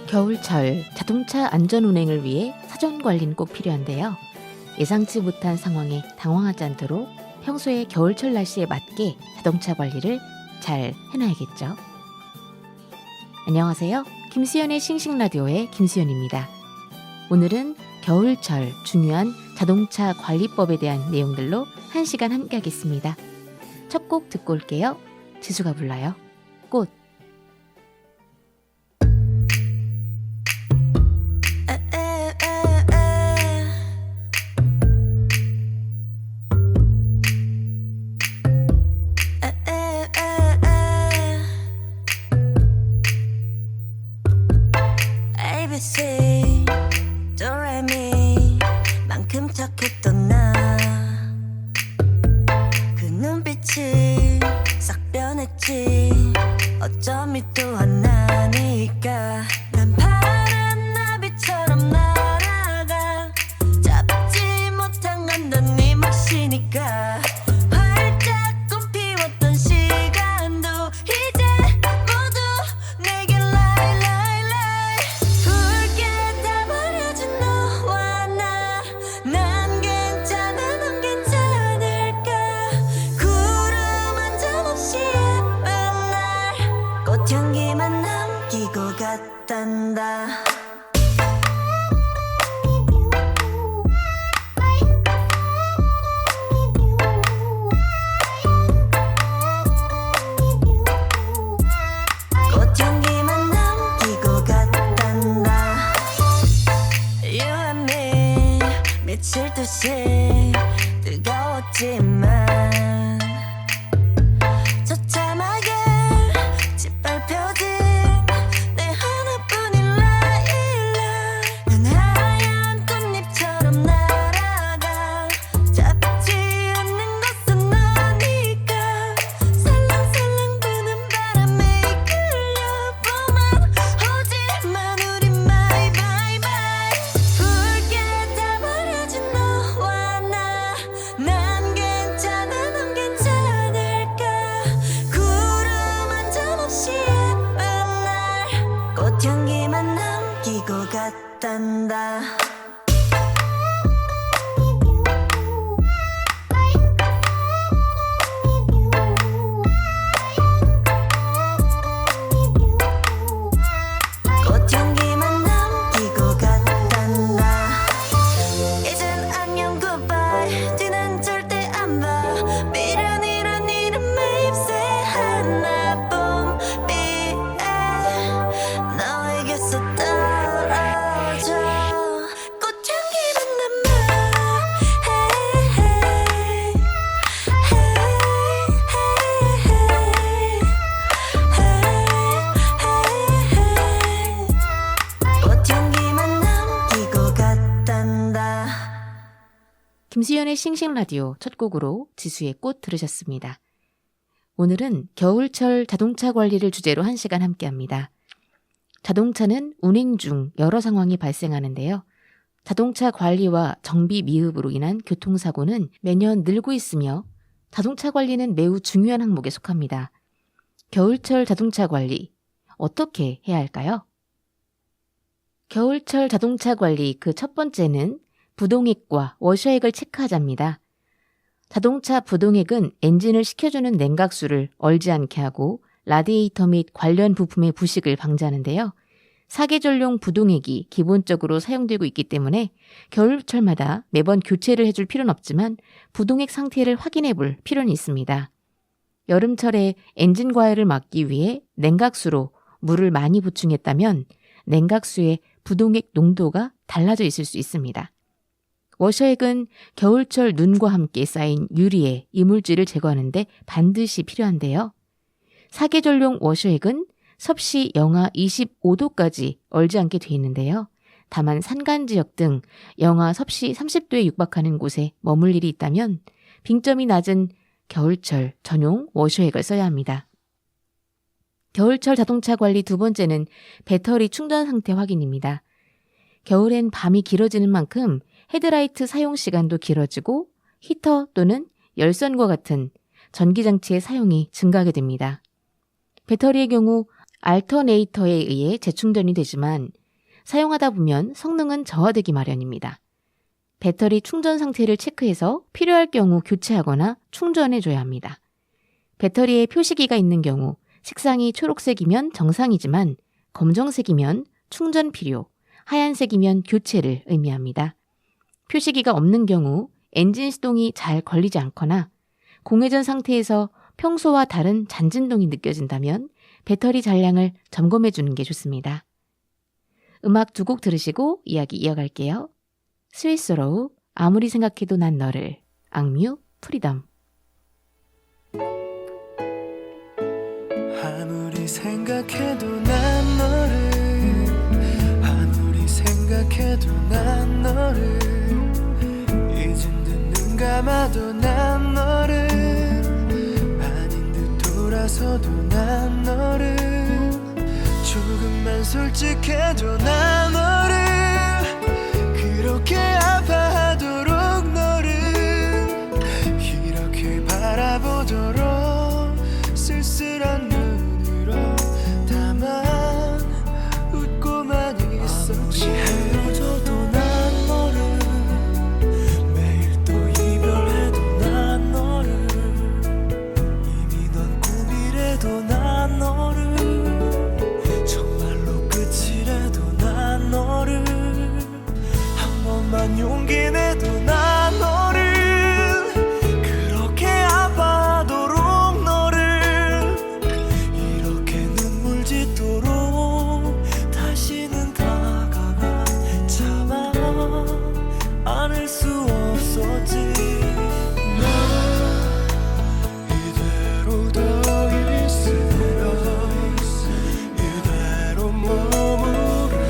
겨울철 자동차 안전운행을 위해 사전관리는 꼭 필요한데요. 예상치 못한 상황에 당황하지 않도록 평소에 겨울철 날씨에 맞게 자동차 관리를 잘 해놔야겠죠. 안녕하세요. 김수현의 싱싱라디오의 김수현입니다. 오늘은 겨울철 중요한 자동차 관리법에 대한 내용들로 1시간 함께 하겠습니다. 첫 곡 듣고 올게요. 지수가 불러요. 꽃. ABC 도레미 만큼 착했던 나 그 눈빛이 싹 변했지 어쩜 또 하나니까 난 파란 나비처럼 날아가 잡지 못한 건 넌 네 몫이니까 활짝 꽃피웠던 시간도 이제 모두 내게 lie 붉게 다 버려진 너와 나 난 괜찮아 넌 괜찮을까 구름 한 점 없이 예쁜 날 꽃향기만 남기고 갔단다 꽃향기만 남기고 갔단다 You and me 미칠 듯이 뜨거웠지만 처참하게 짓밟혀진 내 하나뿐인 라일락 난 하얀 꽃잎처럼 날아가 잡지 않는 것은 너니까 살랑살랑 부는 바람에 이끌려보만 오지만 우리 my bye bye 붉게 다 버려진 너와 나 난 괜찮아 넌 괜찮을까 구름 한 점 없이 예쁜 날 꽃향기만 남기고 갔단다 꽃향기만 남기고 갔단다 이젠 안녕 goodbye 뒤는 절대 안 봐 미련이란 이름의 잎새 하나 봄비에 너에게서 떨어져 꽃향기만 남아 hey, 꽃향기만 남기고 갔단다 김수현의 싱싱라디오 첫 곡으로 지수의 꽃 들으셨습니다. 오늘은 겨울철 자동차 관리를 주제로 1시간 함께합니다. 자동차는 운행 중 여러 상황이 발생하는데요. 자동차 관리와 정비 미흡으로 인한 교통사고는 매년 늘고 있으며 자동차 관리는 매우 중요한 항목에 속합니다. 겨울철 자동차 관리, 어떻게 해야 할까요? 겨울철 자동차 관리 그 첫 번째는 부동액과 워셔액을 체크하자입니다. 자동차 부동액은 엔진을 식혀주는 냉각수를 얼지 않게 하고 라디에이터 및 관련 부품의 부식을 방지하는데요. 사계절용 부동액이 기본적으로 사용되고 있기 때문에 겨울철마다 매번 교체를 해줄 필요는 없지만 부동액 상태를 확인해 볼 필요는 있습니다. 여름철에 엔진 과열을 막기 위해 냉각수로 물을 많이 보충했다면 냉각수의 부동액 농도가 달라져 있을 수 있습니다. 워셔액은 겨울철 눈과 함께 쌓인 유리에 이물질을 제거하는데 반드시 필요한데요. 사계절용 워셔액은 섭씨 영하 25도까지 얼지 않게 돼 있는데요. 다만 산간지역 등 영하 섭씨 30도에 육박하는 곳에 머물 일이 있다면 빙점이 낮은 겨울철 전용 워셔액을 써야 합니다. 겨울철 자동차 관리 두 번째는 배터리 충전 상태 확인입니다. 겨울엔 밤이 길어지는 만큼 헤드라이트 사용 시간도 길어지고 히터 또는 열선과 같은 전기장치의 사용이 증가하게 됩니다. 배터리의 경우 알터네이터에 의해 재충전이 되지만 사용하다 보면 성능은 저하되기 마련입니다. 배터리 충전 상태를 체크해서 필요할 경우 교체하거나 충전해줘야 합니다. 배터리에 표시기가 있는 경우 색상이 초록색이면 정상이지만 검정색이면 충전 필요, 하얀색이면 교체를 의미합니다. 표시기가 없는 경우 엔진 시동이 잘 걸리지 않거나 공회전 상태에서 평소와 다른 잔진동이 느껴진다면 배터리 잔량을 점검해 주는 게 좋습니다. 음악 2곡 들으시고 이야기 이어갈게요. 스위스로우, 아무리 생각해도 난 너를, 악뮤, 프리덤. 아무리 생각해도 난 너를, 아무리 생각해도 난 너를, 잊은 듯 눈 감아도 난 너를, 아닌 듯 돌아서도 난 너를, 조금만 솔직해도 난 너를, 그렇게 아파하도록 너를 이렇게 바라보도록 쓸쓸한 눈으로 다만 웃고만 있었지. 아무리 헤어져도 난 너를, 매일 또 이별해도 난 너를, 이미 넌 꿈이래도 난 너를, 정말로 끝이래도 난 너를, 한 번만 용기 내도 난 너를, 그렇게 아파하도록 너를, 이렇게 눈물 짓도록 다시는 다가가 참아 안을 수 없었지. 나 이대로 더 있으면, 이대로 머무르면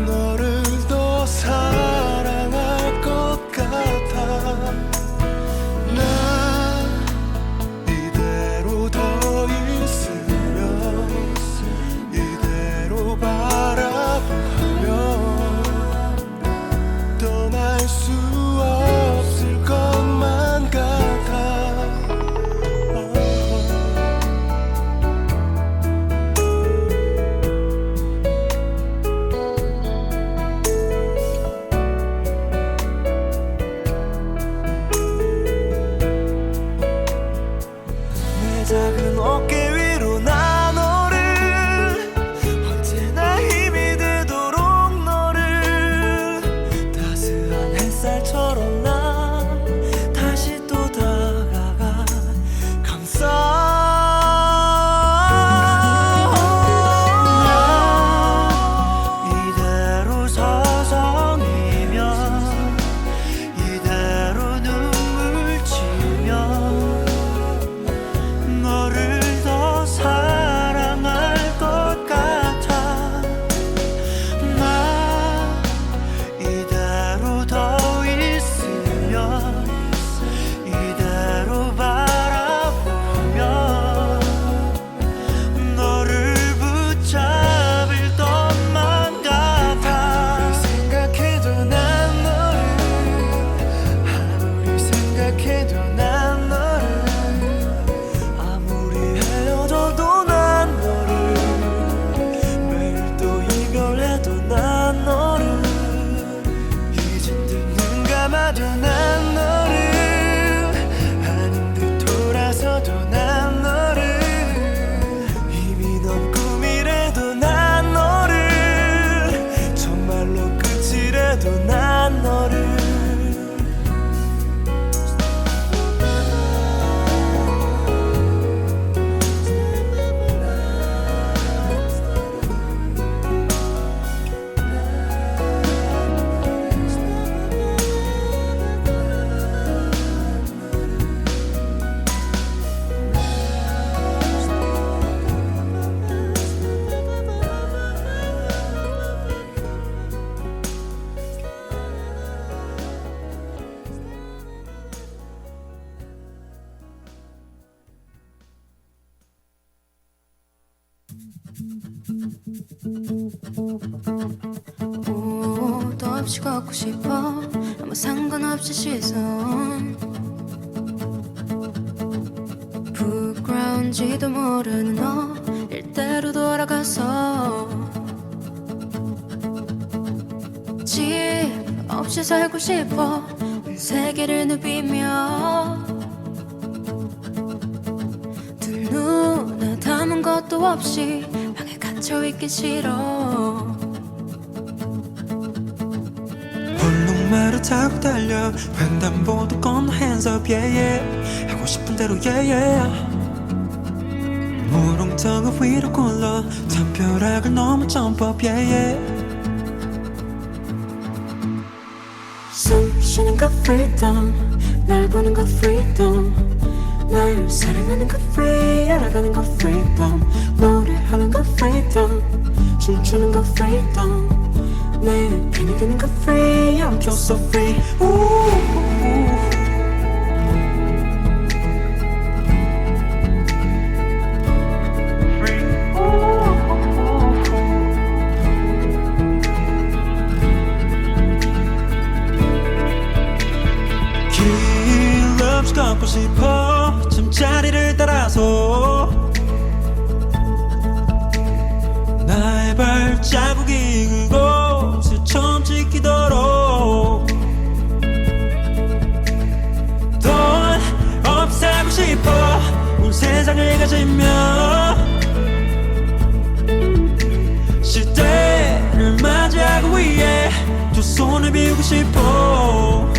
너를 더 사랑할 것 같아. 나 이대로 더 있으면, 이대로 바라보면 떠날 수 옷도 없이 걷고 싶어 아무 상관없이 시선 부끄러운지도 모르는 너 일대로 돌아가서 집 없이 살고 싶어 온 세계를 누비며 두 눈에 담은 것도 없이 방에 갇혀있기 싫어 볼륨매를 타고 달려 횡단보도 건너 hands up yeah yeah 하고 싶은 대로 yeah yeah 무릉턱을 위로 굴러 담벼락을 넘어 jump up yeah yeah 숨 쉬는 것 freedom 날 보는 것 freedom 날 사랑하는 것 free 알아가는 것 freedom 노래하는 것 freedom 춤추는 것 freedom 내 편이 되는 것 free I'm just so free 길 없이 걷고 싶어 잠자리를 따라서 나의 발자국이 그곳에 처음 찍히도록 돈 없이 살고 싶어 온 세상을 가지며 시대를 맞이하기 위해 두 손을 비우고 싶어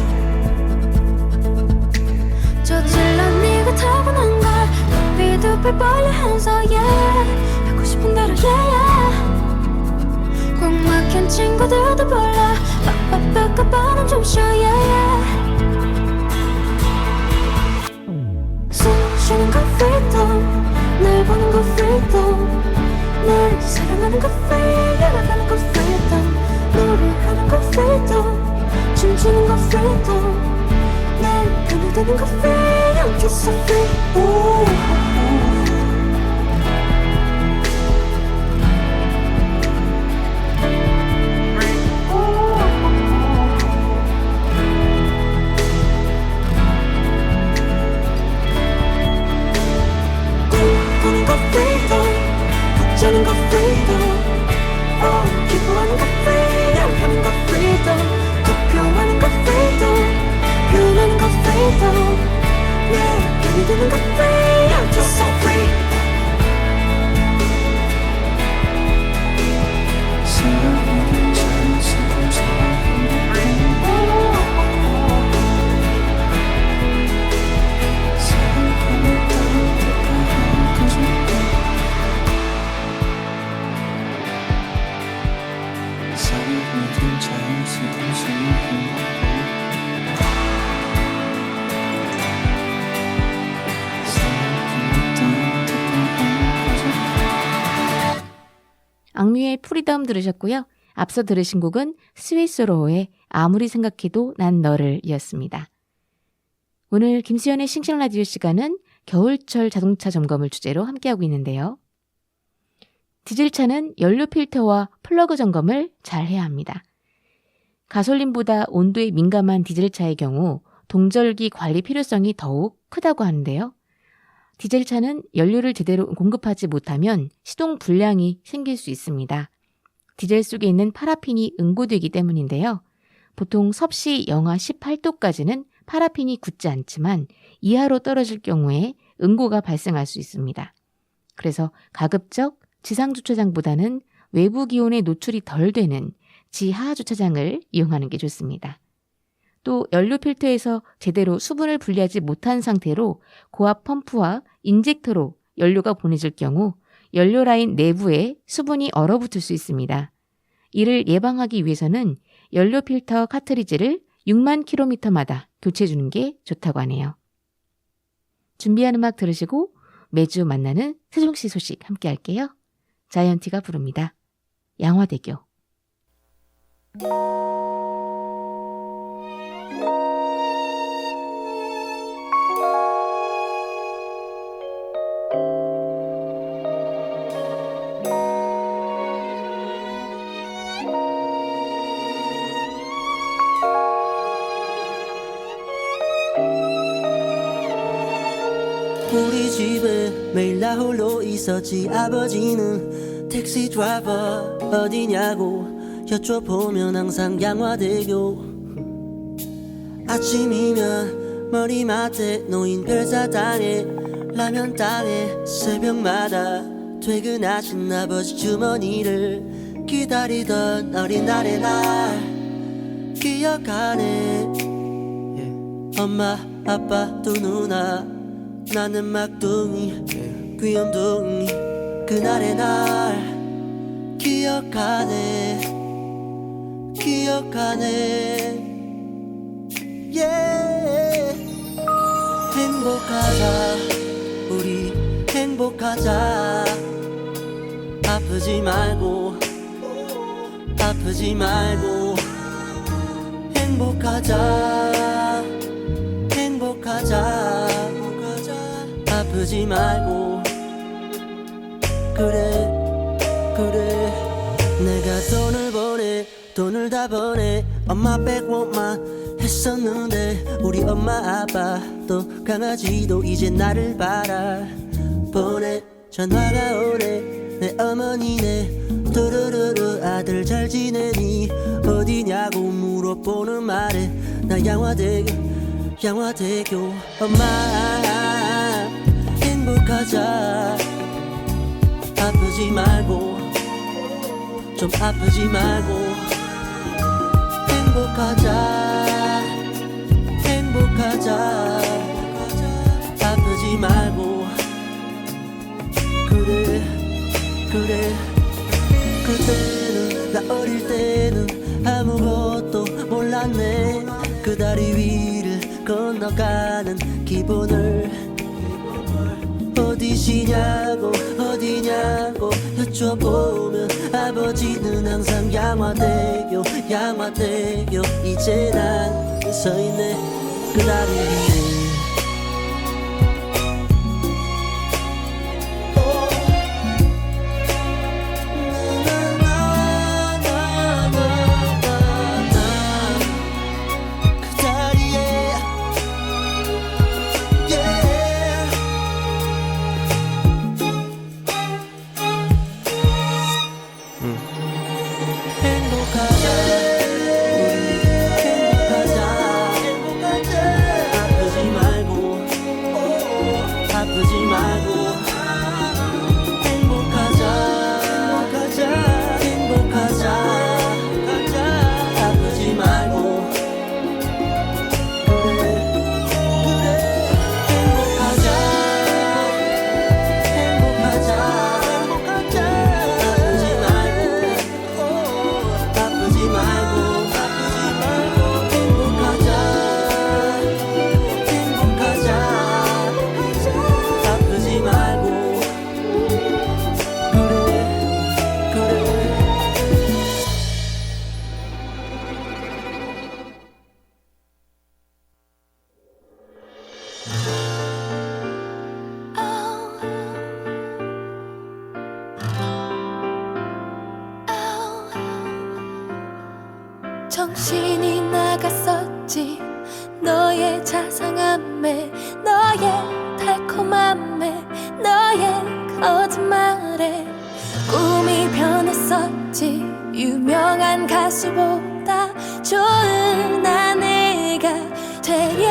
저질러 네가 타고난 걸 두피두피 벌려 hands up yeah 하고 싶은 대로 yeah yeah 꽉 막힌 친구들도 불러 빡빡빡 바람 좀 쉬어 yeah yeah 숨 쉬는 것 freedom 날 보는 것 freedom 날 사랑하는 것 free 알아가는 것 freedom 노래하는 것 freedom 춤추는 것 freedom 날 편이 되는 것 free I'm just so free 꿈꾸는 것 freedom 걱정하는 것 freedom 기뻐하는 것 free 양하는 것 freedom 투표하는 것 freedom 표현하는 것 freedom 내 편이 되는 것 free I'm just so free 사랑하는 자연스러운 사랑하는 따뜻한 거짓말 사랑하는 자연스러운 사랑하는 악뮤의 프리덤 들으셨고요. 앞서 들으신 곡은 스위스로의 아무리 생각해도 난 너를 이었습니다. 오늘 김수현의 싱싱라디오 시간은 겨울철 자동차 점검을 주제로 함께하고 있는데요. 디젤차는 연료 필터와 플러그 점검을 잘 해야 합니다. 가솔린보다 온도에 민감한 디젤차의 경우 동절기 관리 필요성이 더욱 크다고 하는데요. 디젤차는 연료를 제대로 공급하지 못하면 시동 불량이 생길 수 있습니다. 디젤 속에 있는 파라핀이 응고되기 때문인데요. 보통 섭씨 영하 18도까지는 파라핀이 굳지 않지만 이하로 떨어질 경우에 응고가 발생할 수 있습니다. 그래서 가급적 지상 주차장보다는 외부 기온에 노출이 덜 되는 지하 주차장을 이용하는 게 좋습니다. 또 연료 필터에서 제대로 수분을 분리하지 못한 상태로 고압 펌프와 인젝터로 연료가 보내질 경우 연료 라인 내부에 수분이 얼어붙을 수 있습니다. 이를 예방하기 위해서는 연료 필터 카트리지를 6만 킬로미터마다 교체해주는 게 좋다고 하네요. 준비한 음악 들으시고 매주 만나는 세종시 소식 함께 할게요. 자이언티가 부릅니다. 양화대교. 매일 나 홀로 있었지. 아버지는 택시 드라이버 어디냐고 여쭤보면 항상 양화대교. 아침이면 머리맡에 놓인 별사탕에 라면 땅에 새벽마다 퇴근하신 아버지 주머니를 기다리던 어린 날의 날 기억하네. 엄마 아빠 두 누나 나는 막둥이 귀염둥이 그날의 날 기억하네. 행복하자 우리 행복하자. 아프지 말고 행복하자 아프지 말고. 그래 내가 돈을 다 보내 엄마 빼고만 했었는데 우리 엄마 아빠도 강아지도 이제 나를 바라보내. 전화가 오네 내 어머니네 두루루루 아들 잘 지내니 어디냐고 물어보는 말에 나 양화대교 엄마 행복하자. 아프지 말고 좀 아프지 말고 행복하자 아프지 말고. 그래 그때는 나 어릴 때는 아무것도 몰랐네. 그 다리 위를 건너가는 기분을 어디시냐고 여쭤보면 아버지는 항상 양화대교 이제 난 서있네 그 다리 위에. 정신이 나갔었지. 너의 자상함에 너의 달콤함에 너의 거짓말에 꿈이 변했었지. 유명한 가수보다 좋은 아내가 되려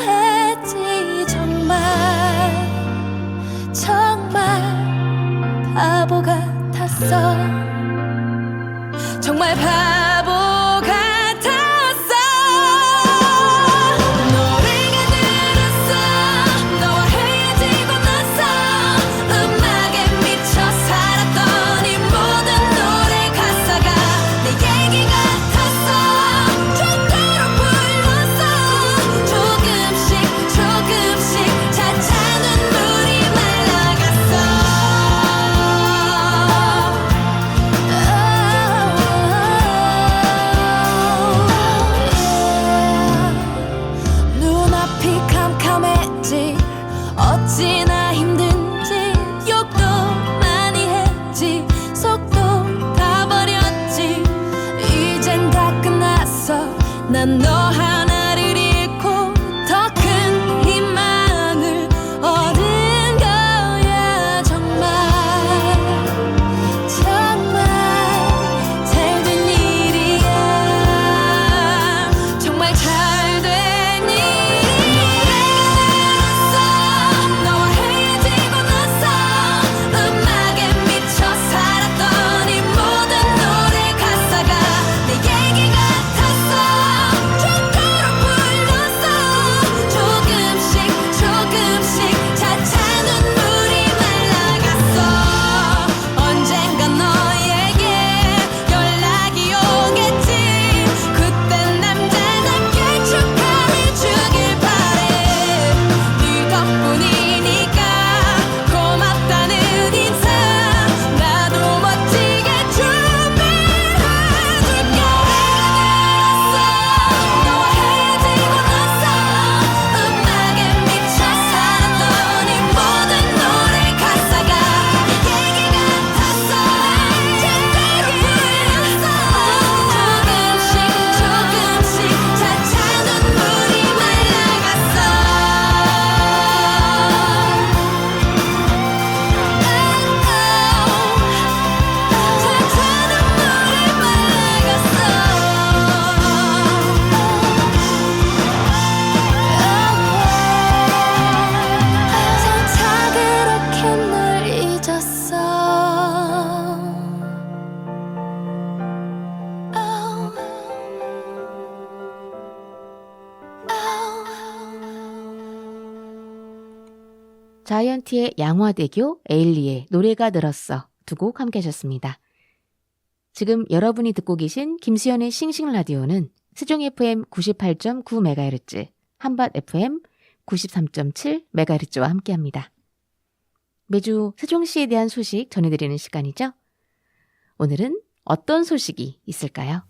했지. 정말 바보 같았어. 정말 바보 같았어. 노래가 늘었어. 너와 헤어지고 나서 음악에 미쳐 살았던 이 모든 노래 가사가 내 얘기 같았어. 좋도록 불렀어. 조금씩 차차 눈물이 말라갔어. 눈앞이 캄캄했지. 어찌나 힘든지 욕도 많이 했지. 속도 다 버렸지. 이젠 다 끝났어. 난 너 하나를 잃고 더 큰 희망을 얻은 거야. 자이언티의 양화대교, 에일리의 노래가 늘었어 두 곡 함께 하셨습니다. 지금 여러분이 듣고 계신 김수현의 싱싱라디오는 세종 FM 98.9MHz, 한밭 FM 93.7MHz와 함께합니다. 매주 세종시에 대한 소식 전해드리는 시간이죠. 오늘은 어떤 소식이 있을까요?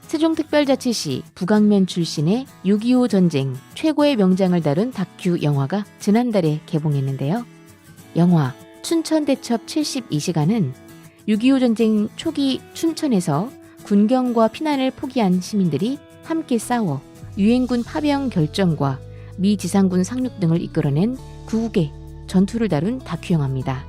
세종특별자치시 북악면 출신의 6.25 전쟁 최고의 명장을 다룬 다큐 영화가 지난달에 개봉했는데요. 영화 춘천대첩 72시간은 6.25 전쟁 초기 춘천에서 군경과 피난을 포기한 시민들이 함께 싸워 유엔군 파병 결정과 미 지상군 상륙 등을 이끌어낸 구국의 전투를 다룬 다큐 영화입니다.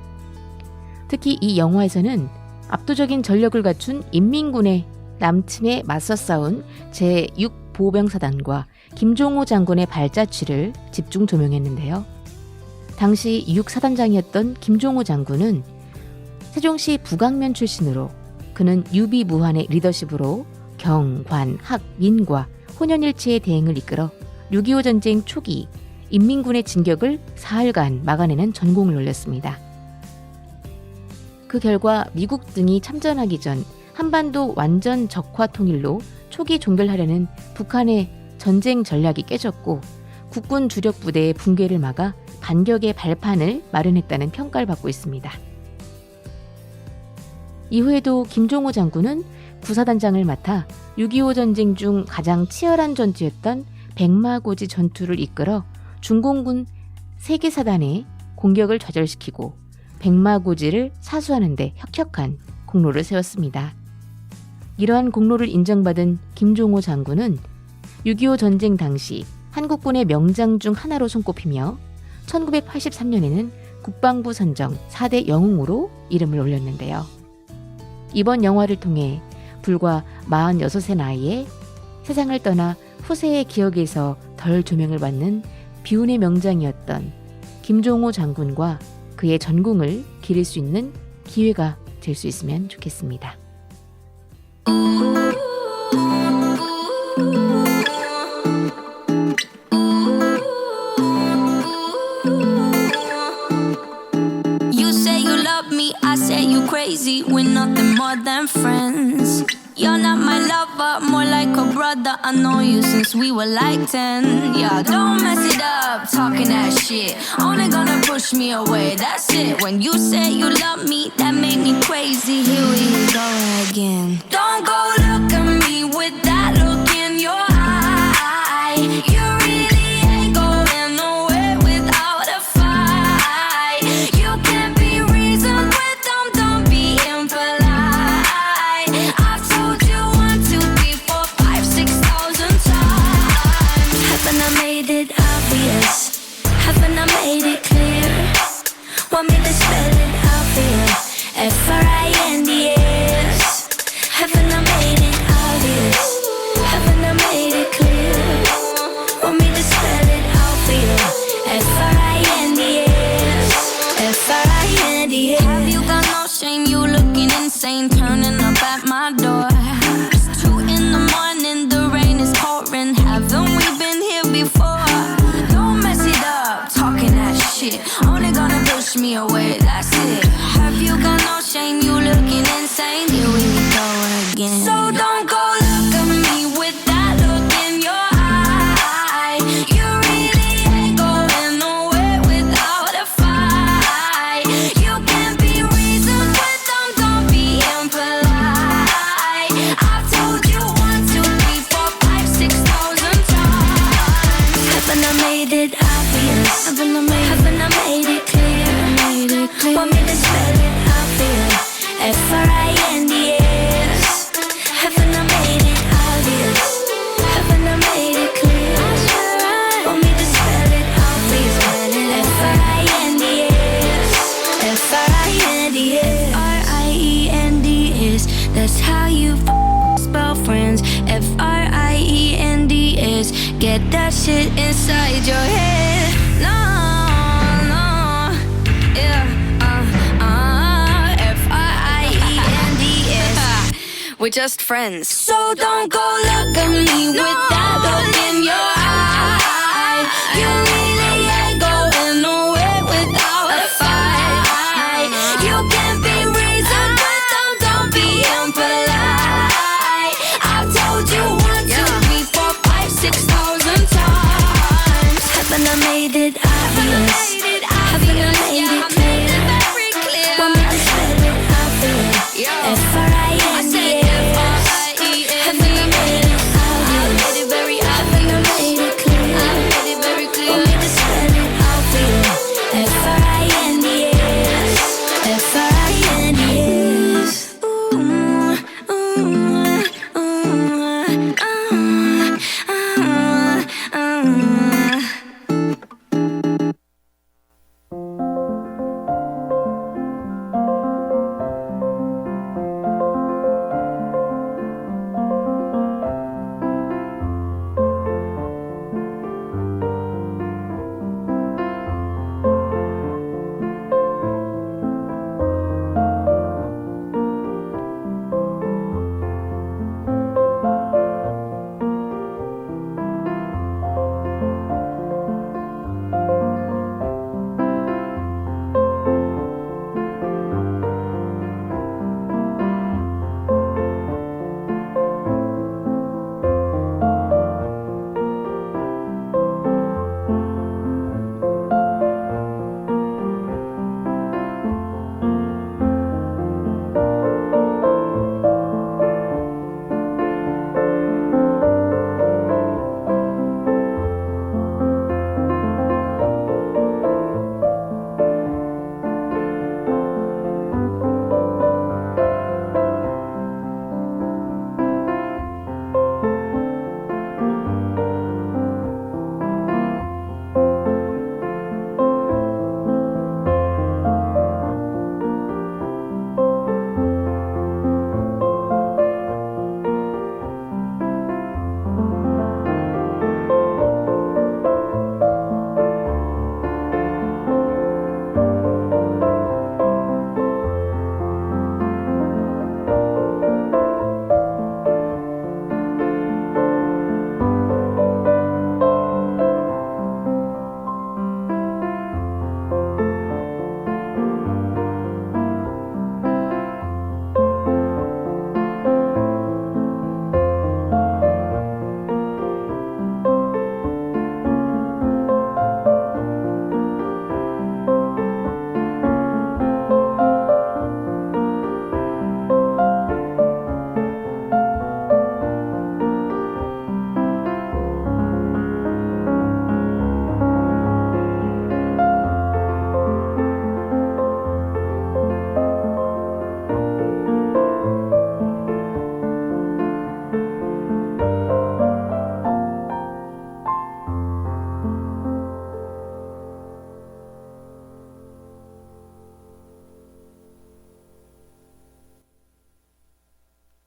특히 이 영화에서는 압도적인 전력을 갖춘 인민군의 남침에 맞서 싸운 제6보병사단과 김종호 장군의 발자취를 집중 조명했는데요. 당시 6사단장이었던 김종호 장군은 세종시 북악면 출신으로 그는 유비무환의 리더십으로 경, 관, 학, 민과 혼연일체의 대행을 이끌어 6.25 전쟁 초기 인민군의 진격을 사흘간 막아내는 전공을 올렸습니다. 그 결과 미국 등이 참전하기 전 한반도 완전 적화 통일로 초기 종결하려는 북한의 전쟁 전략이 깨졌고 국군 주력 부대의 붕괴를 막아 반격의 발판을 마련했다는 평가를 받고 있습니다. 이후에도 김종호 장군은 부사단장을 맡아 6.25 전쟁 중 가장 치열한 전투였던 백마고지 전투를 이끌어 중공군 3개 사단의 공격을 좌절시키고 백마고지를 사수하는 데 혁혁한 공로를 세웠습니다. 이러한 공로를 인정받은 김종호 장군은 6.25 전쟁 당시 한국군의 명장 중 하나로 손꼽히며 1983년에는 국방부 선정 4대 영웅으로 이름을 올렸는데요. 이번 영화를 통해 불과 46세 나이에 세상을 떠나 후세의 기억에서 덜 조명을 받는 비운의 명장이었던 김종호 장군과 그의 전공을 기릴 수 있는 기회가 될 수 있으면 좋겠습니다. You say you love me, I say you crazy. We're nothing more than friends. You're not my lover, more like a brother. I know you since we were like 10. Yeah, don't mess it up, talking that shit. Only gonna push me away, that's it. When you say you love me, that made me crazy. Here we go again. Don't go look at me with that look in your eye. You really ain't going nowhere without a fight. You can't be reasoned with them, don't be impolite. I've told you 1, 2, 3, 4, 5, 6,000 times. Haven't I made it obvious? Haven't I made it clear? Want me to spell it out for you? F-R-I-N-D-S. Haven't I made it obvious? Haven't I made it clear? Want me to spell it out for you? F-R-I-N-D-S. F-R-I-N-D-S. Have you got no shame? You looking insane, turning up at my door. It's 2 in the morning, the rain is pouring. Haven't we been here before? Don't mess it up, talking that shit. Only gonna push me away, that's it. Have you got no shame? You looking insane. Here we go again. So don't go look at me with that look in your eye. You really ain't going nowhere without a fight. You can't be reasoned with them, don't be impolite. I've told you 1, 2, 3, 4, 5, 6,000 times. Haven't I made it obvious? Haven't I made it clear? Want me to spell it out for you? F-R-I-N-D-S. Haven't I made it obvious? Haven't I made it clear? Want me to spell it out for you? F-R-I-N-D-S. F-R-I-N-D-S. R-I-E-N-D-S. That's how you spell friends. F-R-I-E-N-D-S. Get that shit inside your head. No, no, yeah, we're just friends. So don't go look at me with that look in your eye. You really ain't going nowhere without a fight. You can be reasoned, but don't be impolite. I've told you 1, 2, 3, 4, 5, 6,000 times. Haven't I made it obvious? Haven't I made it clear? Want me to spell it out for you? F-R-I-N-D-S. Haven't I made it obvious? Haven't I made it clear? Want me to spell it out for you? F-R-I-N-D-S. F-R-I-N-D-S.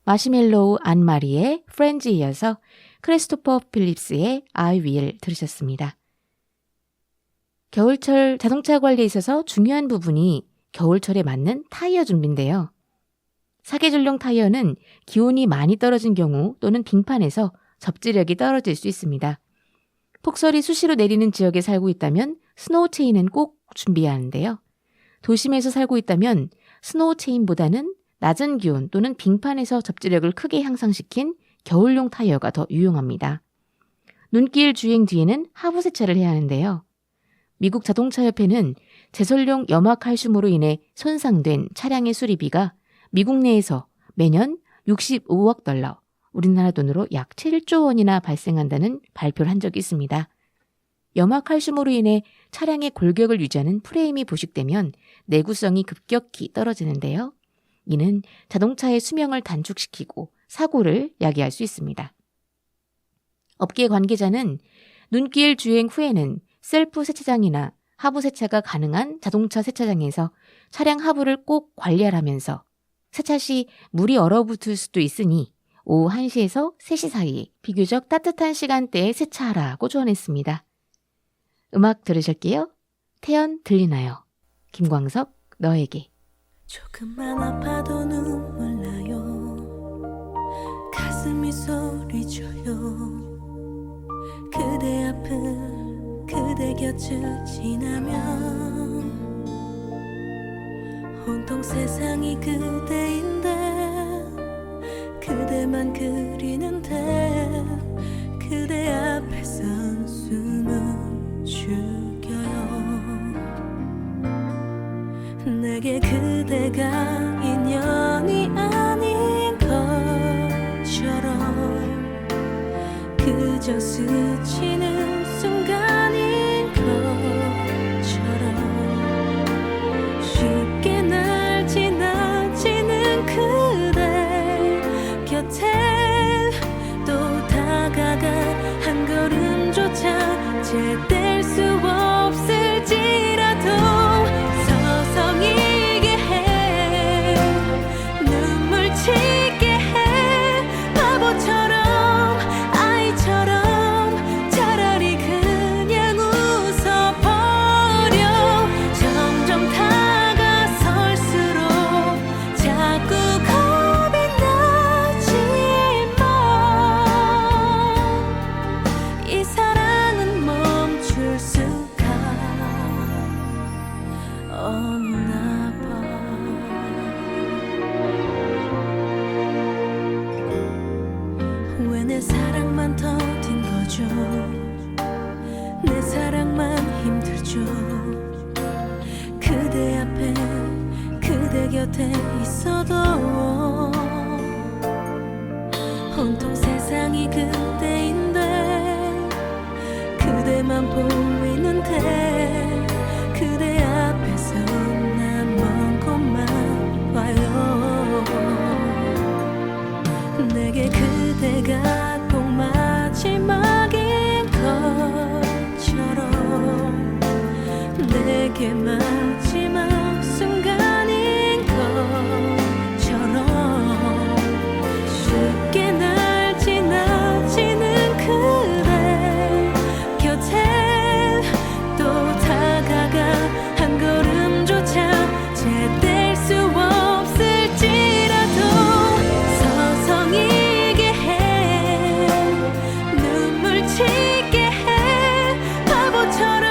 마시멜로우 안마리의 프렌즈에 이어서 크리스토퍼 필립스의 I Will 들으셨습니다. 겨울철 자동차 관리에 있어서 중요한 부분이 겨울철에 맞는 타이어 준비인데요. 사계절용 타이어는 기온이 많이 떨어진 경우 또는 빙판에서 접지력이 떨어질 수 있습니다. 폭설이 수시로 내리는 지역에 살고 있다면 스노우 체인은 꼭 준비해야 하는데요. 도심에서 살고 있다면 스노우 체인보다는 낮은 기온 또는 빙판에서 접지력을 크게 향상시킨 겨울용 타이어가 더 유용합니다. 눈길 주행 뒤에는 하부 세차를 해야 하는데요. 미국 자동차협회는 제설용 염화칼슘으로 인해 손상된 차량의 수리비가 미국 내에서 매년 65억 달러, 우리나라 돈으로 약 7조 원이나 발생한다는 발표를 한 적이 있습니다. 염화칼슘으로 인해 차량의 골격을 유지하는 프레임이 부식되면 내구성이 급격히 떨어지는데요. 이는 자동차의 수명을 단축시키고 사고를 야기할 수 있습니다. 업계 관계자는 눈길 주행 후에는 셀프 세차장이나 하부 세차가 가능한 자동차 세차장에서 차량 하부를 꼭 관리하라면서 세차 시 물이 얼어붙을 수도 있으니 오후 1시에서 3시 사이에 비교적 따뜻한 시간대에 세차하라고 조언했습니다. 음악 들으실게요. 태연 들리나요? 김광석 너에게. 조금만 아파도 눈물 나요. 가슴이 소리쳐요. 그대 앞을 그대 곁을 지나면 온통 세상이 그대인데 그대만 그리는데 그대 앞에선 숨을 죽여요. 내게 그대가 인연이 아닌 것처럼 그저 스치는 순간인 것처럼 쉽게 날 지나치는 그대 곁에 또 다가가 한 걸음조차 제댈 수 없을지라도 서성이게 해 눈물 치게 해 바보처럼 아이처럼 차라리 그냥 웃어버려. 점점 다가설수록 자꾸 겁이 나지만 이 사랑은 멈출 수가 없나 봐. 왜 내 사랑만 더딘 거죠? 내 사랑만 힘들죠? 그대 앞에 그대 곁에 있어도 온통 세상이 그대인데 그대만 보이는데 그대 앞에서 난 먼 곳만 봐요. 내게 그대가 꼭 마지막인 것처럼 내게 마지막 순간인 것처럼 쉽게 날 지나치는 그대 곁에 또 다가가 한 걸음조차 제댈 수 없을지라도 서성이게 해 눈물 치게 해 바보처럼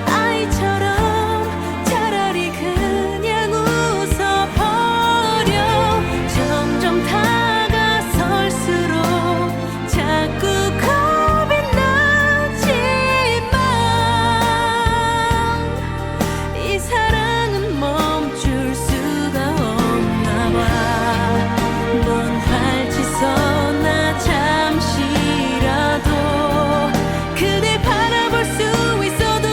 아이처럼 차라리 그냥 웃어버려. 점점 다가설수록 자꾸 겁이 나지만 이 사랑은 멈출 수가 없나 봐. 먼 발치서나 잠시라도 그대 바라볼 수 있어도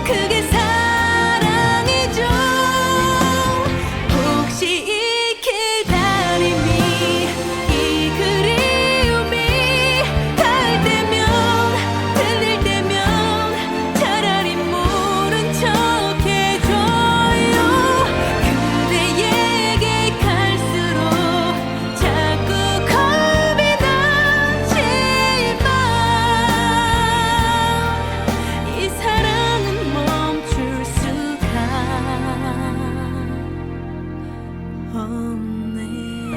그게 사랑이죠. 혹시 이 기다림이 이 그리움이 닿을 때면 들릴 때면 차라리 모른 척 해줘요. 그대에게 갈수록 자꾸 겁이 나지만 이 사랑은 멈출 수가 없네요.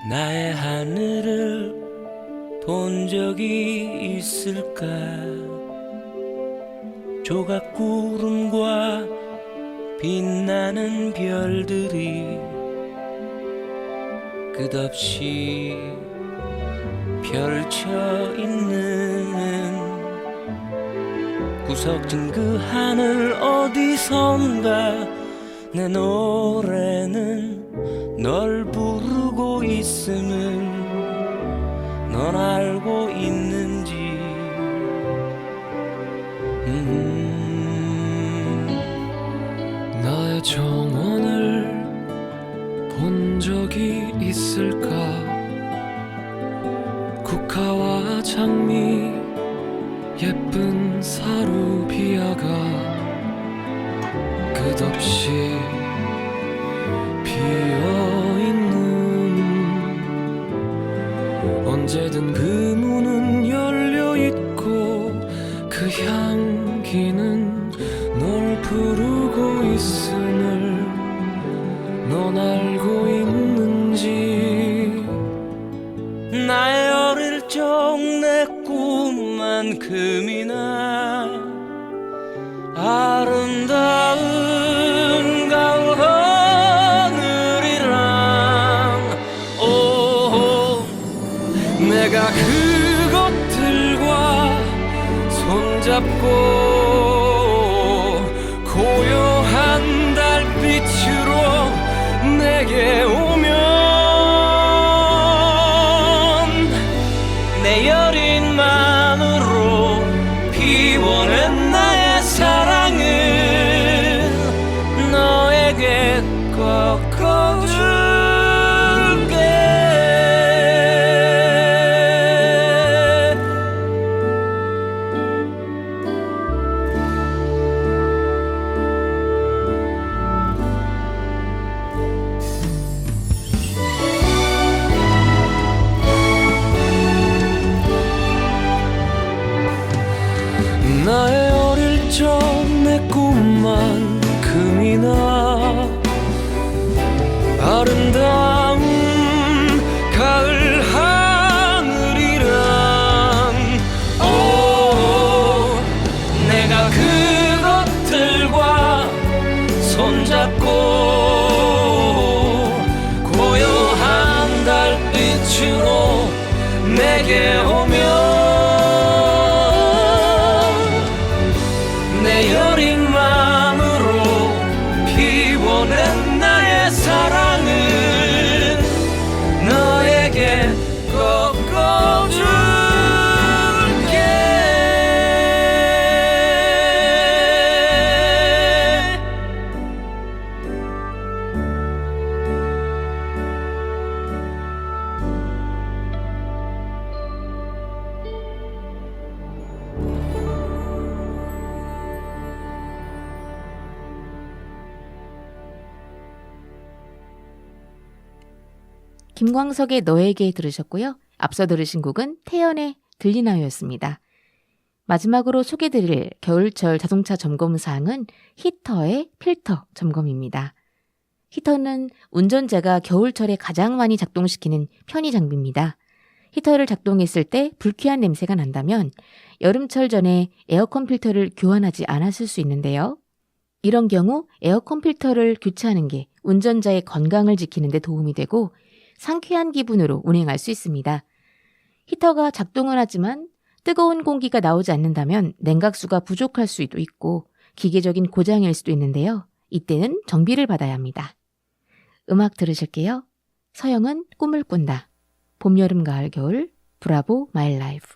나의 하늘을 본 적이 있을까? 조각 구름과 빛나는 별들이 끝없이 펼쳐 있는 구석진 그 하늘 어디선가 내 노래는 널 부르고 있음을 넌 알고 있는지. 나의 정원을 본 적이 있을까? 국화와 장미 예쁜 사루비아가 끝없이 피어있는, 언제든 그 문은 열려있고 그 향기는 널 부르고 있음을 넌 알고 있는지. 나의 어릴 적 내 꿈만큼이나 아름다운 가을 하늘이랑, 오, 내가 그것들과 손잡고 고요한 달빛으로 내게 오면 내 여린 마음으로 피워낸 나의 사랑을 너에게 꺾어줄게. 나의 어릴 적 내 꿈만큼이나 아름다운 가을 하늘이란, 오, 내가 그것들과 손잡고 고요한 달빛으로 내게 오면 내 여린 마음으로 피워낸 나의 사랑을 너에게 꺾어줄게. 김광석의 너에게 들으셨고요. 앞서 들으신 곡은 태연의 들리나요였습니다. 마지막으로 소개드릴 겨울철 자동차 점검 사항은 히터의 필터 점검입니다. 히터는 운전자가 겨울철에 가장 많이 작동시키는 편의 장비입니다. 히터를 작동했을 때 불쾌한 냄새가 난다면 여름철 전에 에어컨 필터를 교환하지 않았을 수 있는데요. 이런 경우 에어컨 필터를 교체하는 게 운전자의 건강을 지키는 데 도움이 되고 상쾌한 기분으로 운행할 수 있습니다. 히터가 작동을 하지만 뜨거운 공기가 나오지 않는다면 냉각수가 부족할 수도 있고 기계적인 고장일 수도 있는데요. 이때는 정비를 받아야 합니다. 음악 들으실게요. 서영은 꿈을 꾼다. 봄, 여름, 가을, 겨울, 브라보, 마이 라이프.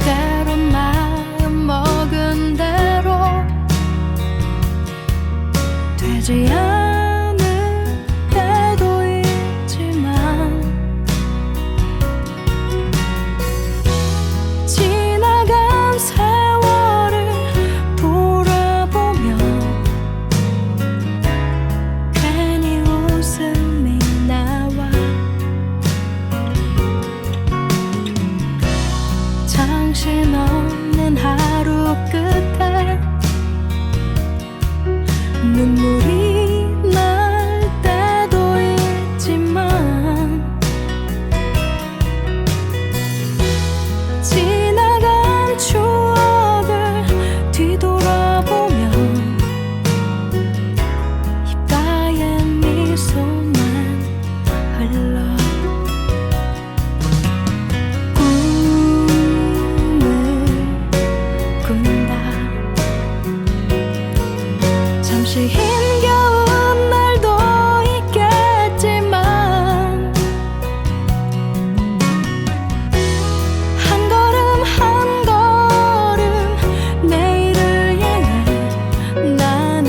때론 마음 먹은 대로 되지 않을 때도 있지만 미소만 흘러 꿈을 꾼다 잠시 힘겨운 날도 있겠지만 한 걸음 한 걸음 내일을 향해 나는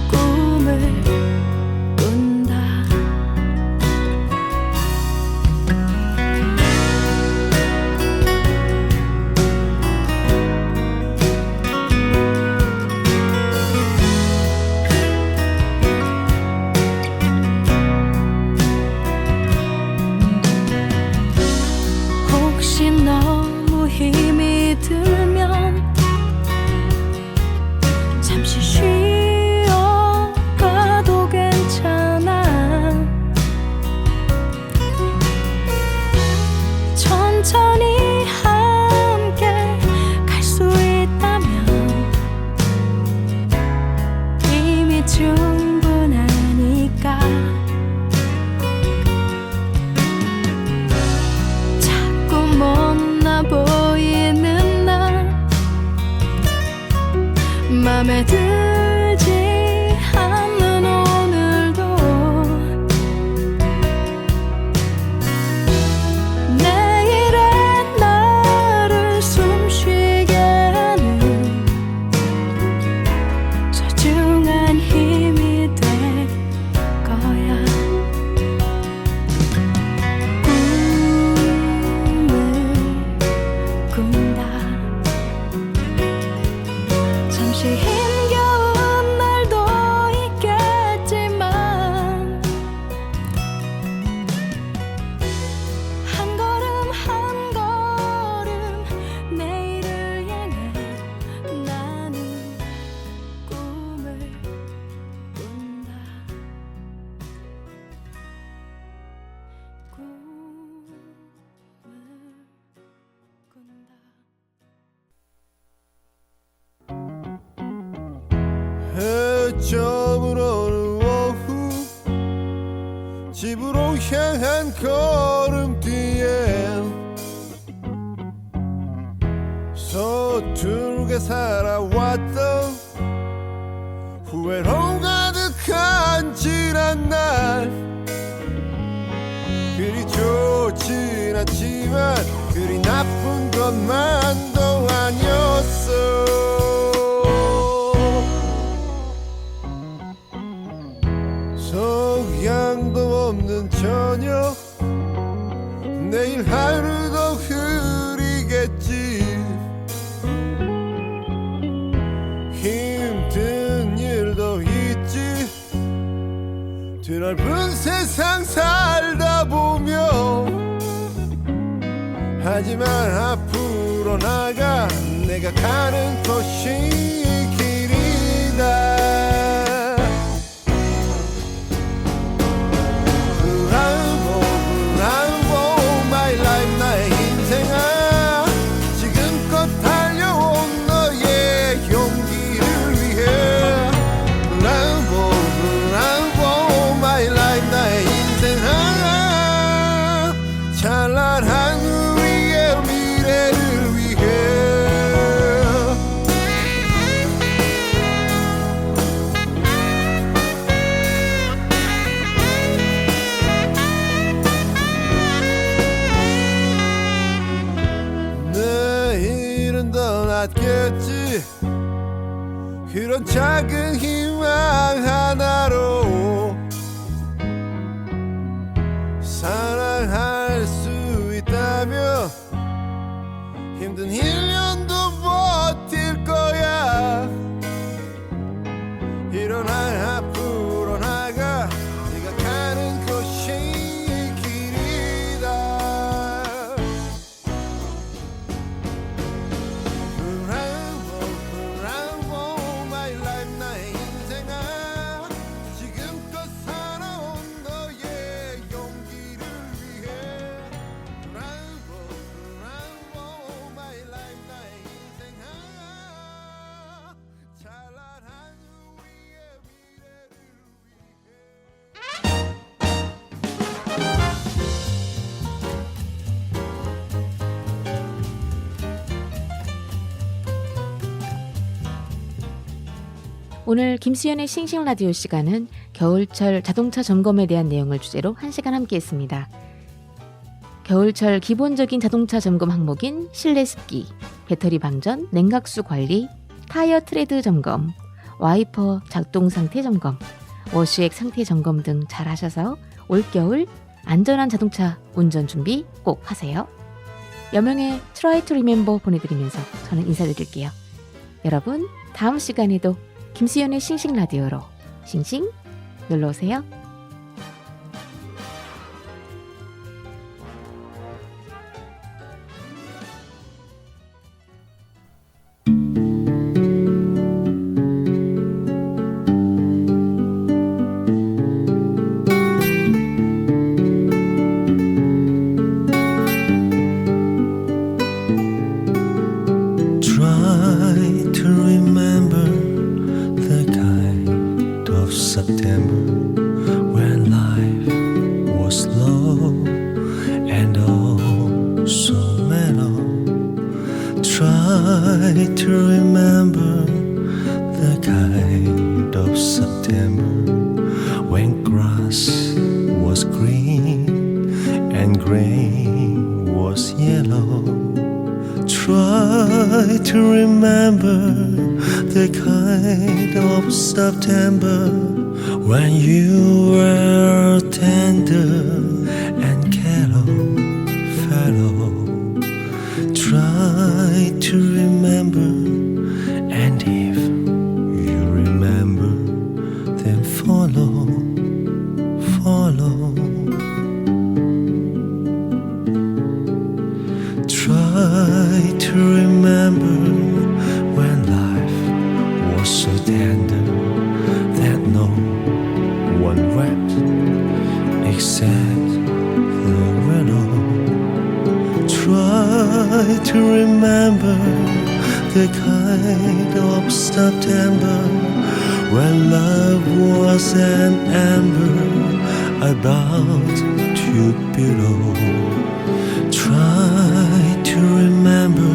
꿈을 꾼다 혹시 너무 힘이 들면 잠시 쉬어가도 괜찮아 천천히 함께 갈 수 있다면 이미 충분하니까 자꾸 못나 보이는 날 맘에 들지 않는 오늘도 내일의 나를 숨쉬게 하는 소중한 힘이 될 거야 꿈을 꾼다 잠시 힘겨운 날도 있겠지만 한 걸음 한 걸음 내일을 향해 나는 꿈을 꾼다 꿈을 꾼다 해점을 오는 오후 집으로 향한 걸음뒤에 서툴게 살아왔던 후회로 가득한 지난 날 그리 좋진 않지만 그리 나쁜 것만도 아니었어 석양도 없는 저녁 내일 하루도 흐리겠지 힘든 일도 있지 드넓은 세상 살다 보면 하지만 앞으로 나가 내가 가는 곳이 길이다 찬란한 우리의 미래를 위해 오늘 김수현의 싱싱라디오 시간은 겨울철 자동차 점검에 대한 내용을 주제로 1시간 함께했습니다. 겨울철 기본적인 자동차 점검 항목인 실내 습기, 배터리 방전, 냉각수 관리, 타이어 트레드 점검, 와이퍼 작동 상태 점검, 워시액 상태 점검 등 잘 하셔서 올겨울 안전한 자동차 운전 준비 꼭 하세요. 여명의 Try to Remember 보내드리면서 저는 인사드릴게요. 여러분 다음 시간에도 김수현의 싱싱라디오로 싱싱 놀러오세요. Try to remember the kind of September when life was slow and oh so mellow. Try to remember the kind of September when grass was green and grain was yellow. Try to remember the kind of September when you were tender and callow fellow. Try to remember, and if you remember, then follow. Try to remember when life was so tender that no one wept except the willow. Try to remember the kind of September when love was an ember about to below. Try to remember